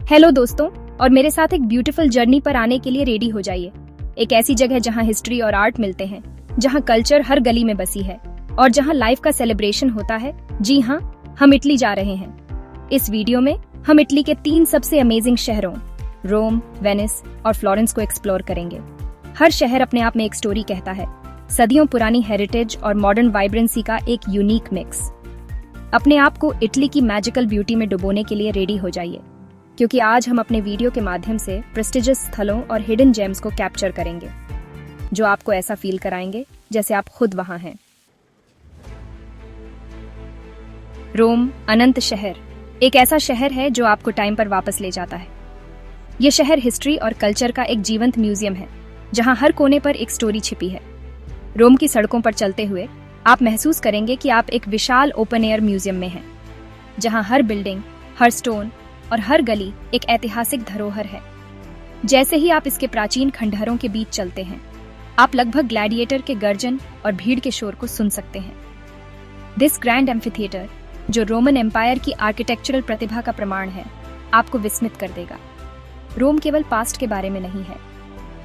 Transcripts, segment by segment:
Hello दोस्तों, और मेरे साथ एक ब्यूटीफुल जर्नी पर आने के लिए रेडी हो जाइए। एक ऐसी जगह जहां हिस्ट्री और आर्ट मिलते हैं, जहां कल्चर हर गली में बसी है और जहां लाइफ का सेलिब्रेशन होता है। जी हाँ, हम इटली जा रहे हैं। इस वीडियो में हम इटली के 3 सबसे अमेजिंग शहरों रोम, वेनिस और फ्लोरेंस को एक्सप्लोर करेंगे। हर शहर अपने आप में एक स्टोरी कहता है, सदियों पुरानी हेरिटेज और मॉडर्न वाइब्रेंसी का एक यूनिक मिक्स। अपने आप को इटली की मैजिकल ब्यूटी में डुबोने के लिए रेडी हो जाइए, क्योंकि आज हम अपने वीडियो के माध्यम से प्रेस्टिजियस स्थलों और हिडन जेम्स को कैप्चर करेंगे, जो आपको ऐसा फील कराएंगे जैसे आप खुद वहां हैं। रोम, अनंत शहर, एक ऐसा शहर है जो आपको टाइम पर वापस ले जाता है। यह शहर हिस्ट्री और कल्चर का एक जीवंत म्यूजियम है, जहां हर कोने पर एक स्टोरी छिपी है। रोम की सड़कों पर चलते हुए आप महसूस करेंगे कि आप एक विशाल ओपन एयर म्यूजियम में हैं, जहां हर बिल्डिंग, हर स्टोन और हर गली एक ऐतिहासिक धरोहर है। जैसे ही आप इसके प्राचीन खंडहरों के बीच चलते हैं, आप लगभग ग्लैडिएटर के गर्जन और भीड़ के शोर को सुन सकते हैं। दिस ग्रैंड एम्फीथिएटर, जो रोमन एम्पायर की आर्किटेक्चरल प्रतिभा का प्रमाण है, आपको विस्मित कर देगा। रोम केवल पास्ट के बारे में नहीं है,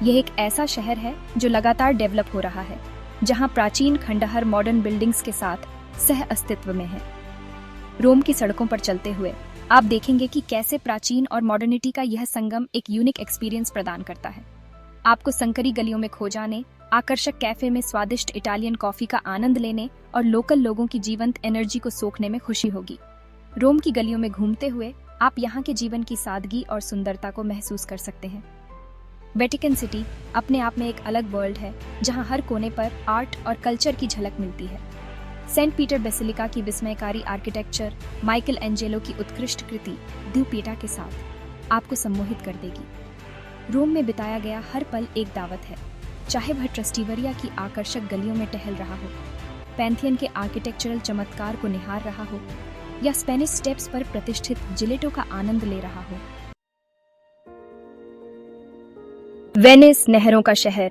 यह एक ऐसा शहर है जो लगातार डेवलप हो रहा है, जहां प्राचीन खंडहर मॉडर्न बिल्डिंग्स के साथ सह अस्तित्व में है। रोम की सड़कों पर चलते हुए आप देखेंगे कि कैसे प्राचीन और मॉडर्निटी का यह संगम एक यूनिक एक्सपीरियंस प्रदान करता है। आपको संकरी गलियों में खो जाने, आकर्षक कैफे में स्वादिष्ट इटालियन कॉफी का आनंद लेने और लोकल लोगों की जीवंत एनर्जी को सोखने में खुशी होगी। रोम की गलियों में घूमते हुए आप यहाँ के जीवन की सादगी और सुंदरता को महसूस कर सकते हैं। वेटिकन सिटी अपने आप में एक अलग वर्ल्ड है, जहाँ हर कोने पर आर्ट और कल्चर की झलक मिलती है। सेंट पीटर बेसिलिका की विस्मयकारी आर्किटेक्चर, माइकल एंजेलो की उत्कृष्ट कृति ड्यू पीटा के साथ आपको सम्मोहित कर देगी। रोम में बिताया गया हर पल एक दावत है, चाहे वह ट्रस्टीवरिया की आकर्षक गलियों में टहल रहा हो, पैंथियन के आर्किटेक्चरल चमत्कार को निहार रहा हो, या स्पेनिश स्टेप्स पर प्रतिष्ठित जिलेटो का आनंद ले रहा हो। वेनिस, नहरों का शहर,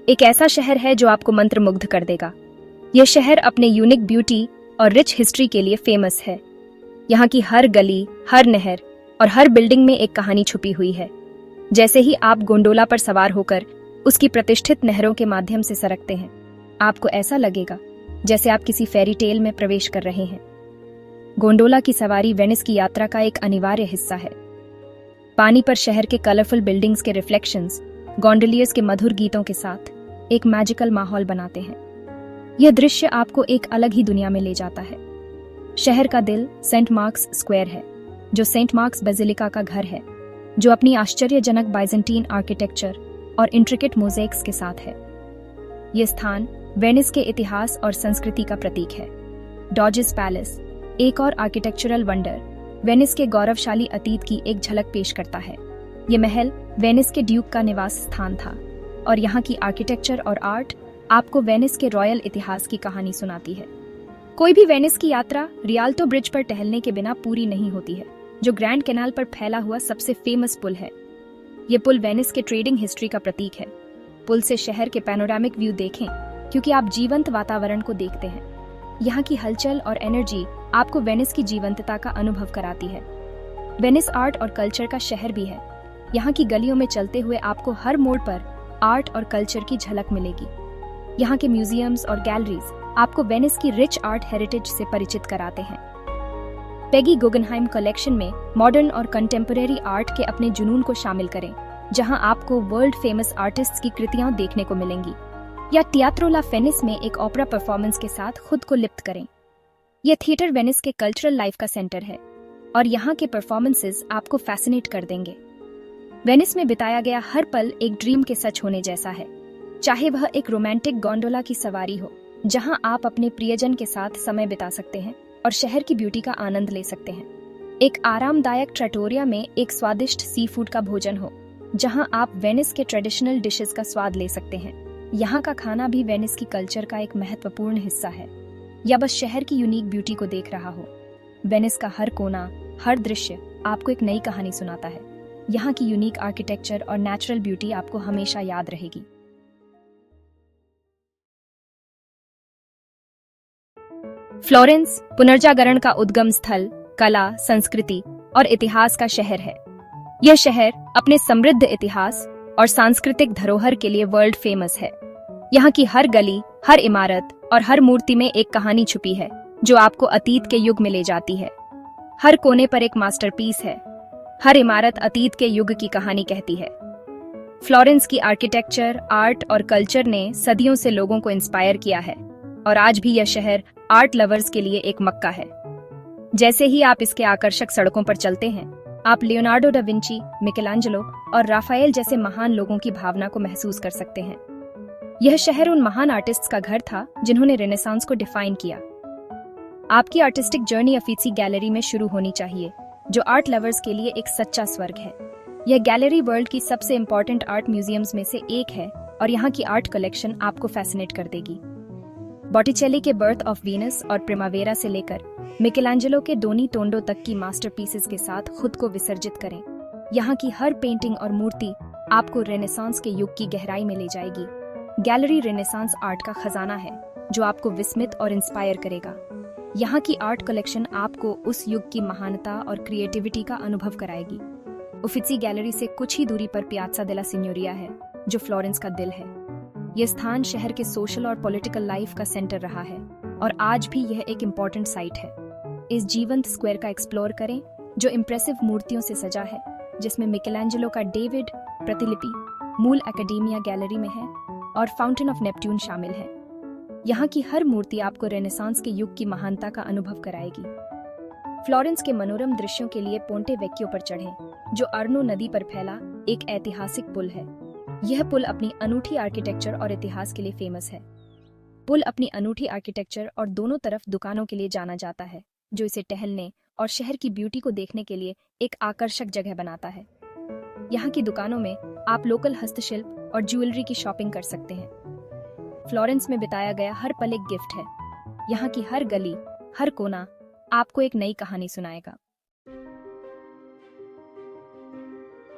एक ऐसा शहर है जो आपको मंत्रमुग्ध कर देगा। यह शहर अपने यूनिक ब्यूटी और रिच हिस्ट्री के लिए फेमस है। यहाँ की हर गली, हर नहर और हर बिल्डिंग में एक कहानी छुपी हुई है। जैसे ही आप गोंडोला पर सवार होकर उसकी प्रतिष्ठित नहरों के माध्यम से सरकते हैं, आपको ऐसा लगेगा जैसे आप किसी फेरी टेल में प्रवेश कर रहे हैं। गोंडोला की सवारी वेनिस की यात्रा का एक अनिवार्य हिस्सा है। पानी पर शहर के कलरफुल बिल्डिंग्स के रिफ्लेक्शंस गोंडोलियर्स के मधुर गीतों के साथ एक मैजिकल माहौल बनाते हैं। यह दृश्य आपको एक अलग ही दुनिया में ले जाता है। शहर का दिल सेंट मार्क्स स्क्वायर है, जो सेंट मार्क्स बेसिलिका का घर है, जो अपनी आश्चर्यजनक बाइजेंटीन आर्किटेक्चर और इंट्रिकेट मोज़ेक्स के साथ है। यह स्थान वेनिस के इतिहास और संस्कृति का प्रतीक है। डॉजेस पैलेस, एक और आर्किटेक्चरल वंडर, वेनिस के गौरवशाली अतीत की एक झलक पेश करता है। यह महल वेनिस के ड्यूक का निवास स्थान था, और यहाँ की आर्किटेक्चर और आर्ट आपको वेनिस के रॉयल इतिहास की कहानी सुनाती है। कोई भी वेनिस की यात्रा रियाल्टो ब्रिज पर टहलने के बिना पूरी नहीं होती है, जो ग्रैंड कैनाल पर फैला हुआ सबसे फेमस पुल है। ये पुल वेनिस के ट्रेडिंग हिस्ट्री का प्रतीक है। पुल से शहर के पैनोरामिक व्यू देखें, क्योंकि आप जीवंत वातावरण को देखते हैं। यहाँ की हलचल और एनर्जी आपको वेनिस की जीवंतता का अनुभव कराती है। वेनिस आर्ट और कल्चर का शहर भी है। यहाँ की गलियों में चलते हुए आपको हर मोड़ पर आर्ट और कल्चर की झलक मिलेगी। यहाँ के म्यूजियम्स और गैलरीज आपको वेनिस की रिच आर्ट हेरिटेज से परिचित कराते हैं। पेगी गुगनहाइम कलेक्शन में मॉडर्न और कंटेम्परेरी आर्ट के अपने जुनून को शामिल करें, जहाँ आपको वर्ल्ड फेमस आर्टिस्ट्स की कृतियां देखने को मिलेंगी। या टियात्रो ला फेनिस में एक ओपेरा परफॉर्मेंस के साथ खुद को लिप्त करें। यह थिएटर वेनिस के कल्चरल लाइफ का सेंटर है, और यहाँ के परफॉर्मेंसेस आपको फैसिनेट कर देंगे। वेनिस में बिताया गया हर पल एक ड्रीम के सच होने जैसा है, चाहे वह एक रोमांटिक गोंडोला की सवारी हो, जहां आप अपने प्रियजन के साथ समय बिता सकते हैं और शहर की ब्यूटी का आनंद ले सकते हैं। एक आरामदायक ट्रैटोरिया में एक स्वादिष्ट सी फूड का भोजन हो, जहां आप वेनिस के ट्रेडिशनल डिशेस का स्वाद ले सकते हैं। यहाँ का खाना भी वेनिस की कल्चर का एक महत्वपूर्ण हिस्सा है। या बस शहर की यूनिक ब्यूटी को देख रहा हो, वेनिस का हर कोना, हर दृश्य आपको एक नई कहानी सुनाता है। यहाँ की यूनिक आर्किटेक्चर और नेचुरल ब्यूटी आपको हमेशा याद रहेगी। फ्लोरेंस पुनर्जागरण का उद्गम स्थल, कला, संस्कृति और इतिहास का शहर है। यह शहर अपने समृद्ध इतिहास और सांस्कृतिक धरोहर के लिए वर्ल्ड फेमस है। यहाँ की हर गली, हर इमारत और हर मूर्ति में एक कहानी छुपी है जो आपको अतीत के युग में ले जाती है। हर कोने पर एक मास्टरपीस है। हर इमारत अतीत के युग की कहानी कहती है। फ्लोरेंस की आर्किटेक्चर, आर्ट और कल्चर ने सदियों से लोगों को इंस्पायर किया है और आज भी यह शहर आर्ट लवर्स के लिए एक मक्का है। जैसे ही आप इसके आकर्षक सड़कों पर चलते हैं, आप लियोनार्डो डा विंची, मिकेलांजेलो और राफाएल जैसे महान लोगों की भावना को महसूस कर सकते हैं। यह शहर उन महान आर्टिस्ट्स का घर था जिन्होंने रेनेसांस को डिफाइन किया। आपकी आर्टिस्टिक जर्नी अफीसी गैलरी में शुरू होनी चाहिए, जो आर्ट लवर्स के लिए एक सच्चा स्वर्ग है। यह गैलरी वर्ल्ड की सबसे इंपॉर्टेंट आर्ट म्यूजियम्स में से एक है और यहाँ की आर्ट कलेक्शन आपको फैसिनेट कर देगी। बॉटिचेली के बर्थ ऑफ वीनस और प्रिमावेरा से लेकर मिकेलांजेलो के डोनी टोंडो तक की मास्टरपीसेस के साथ खुद को विसर्जित करें। यहाँ की हर पेंटिंग और मूर्ति आपको रेनेसांस के युग की गहराई में ले जाएगी। गैलरी रेनेसांस आर्ट का खजाना है जो आपको विस्मित और इंस्पायर करेगा। यहाँ की आर्ट कलेक्शन आपको उस युग की महानता और क्रिएटिविटी का अनुभव कराएगी। उफिसी गैलरी से कुछ ही दूरी पर पियाज़ा डेला सिग्नोरिया है, जो फ्लोरेंस का दिल है। यह स्थान शहर के सोशल और पॉलिटिकल लाइफ का सेंटर रहा है और आज भी यह एक इम्पॉर्टेंट साइट है। इस जीवंत स्क्वायर का एक्सप्लोर करें, जो इम्प्रेसिव मूर्तियों से सजा है, जिसमें मिकेलांजेलो का डेविड प्रतिलिपि मूल एकेडेमिया गैलरी में है और फाउंटेन ऑफ नेपट्यून शामिल है। यहाँ की हर मूर्ति आपको रेनेसांस के युग की महानता का अनुभव कराएगी। फ्लोरेंस के मनोरम दृश्यों के लिए पोंटे वेक्कियो पर चढ़ें, जो अर्नो नदी पर फैला एक ऐतिहासिक पुल है। यह पुल अपनी अनूठी आर्किटेक्चर और इतिहास के लिए फेमस है। पुल अपनी अनूठी आर्किटेक्चर और दोनों तरफ दुकानों के लिए जाना जाता है, जो इसे टहलने और शहर की ब्यूटी को देखने के लिए एक आकर्षक जगह बनाता है। यहाँ की दुकानों में आप लोकल हस्तशिल्प और ज्वेलरी की शॉपिंग कर सकते हैं। फ्लोरेंस में बिताया गया हर पल एक गिफ्ट है। यहाँ की हर गली, हर कोना आपको एक नई कहानी सुनाएगा।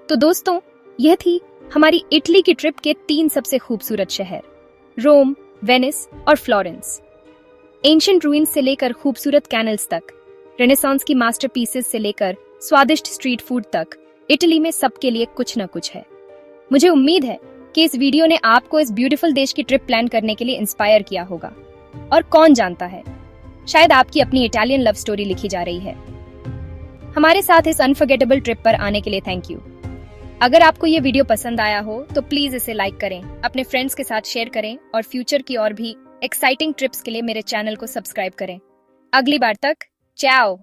तो दोस्तों, यह थी हमारी इटली की ट्रिप के 3 सबसे खूबसूरत शहर, रोम, वेनिस और फ्लोरेंस। एंशिएंट रूइंस से लेकर खूबसूरत कैनल्स तक, रेनेसांस की मास्टरपीसेस से लेकर स्वादिष्ट स्ट्रीट फूड तक, इटली में सबके लिए कुछ न कुछ है। मुझे उम्मीद है कि इस वीडियो ने आपको इस ब्यूटीफुल देश की ट्रिप प्लान करने के लिए इंस्पायर किया होगा। और कौन जानता है, शायद आपकी अपनी इटालियन लव स्टोरी लिखी जा रही है। हमारे साथ इस अनफॉरगेटेबल ट्रिप पर आने के लिए थैंक यू। अगर आपको ये वीडियो पसंद आया हो तो प्लीज इसे लाइक करें, अपने फ्रेंड्स के साथ शेयर करें और फ्यूचर की और भी एक्साइटिंग ट्रिप्स के लिए मेरे चैनल को सब्सक्राइब करें। अगली बार तक, चाओ।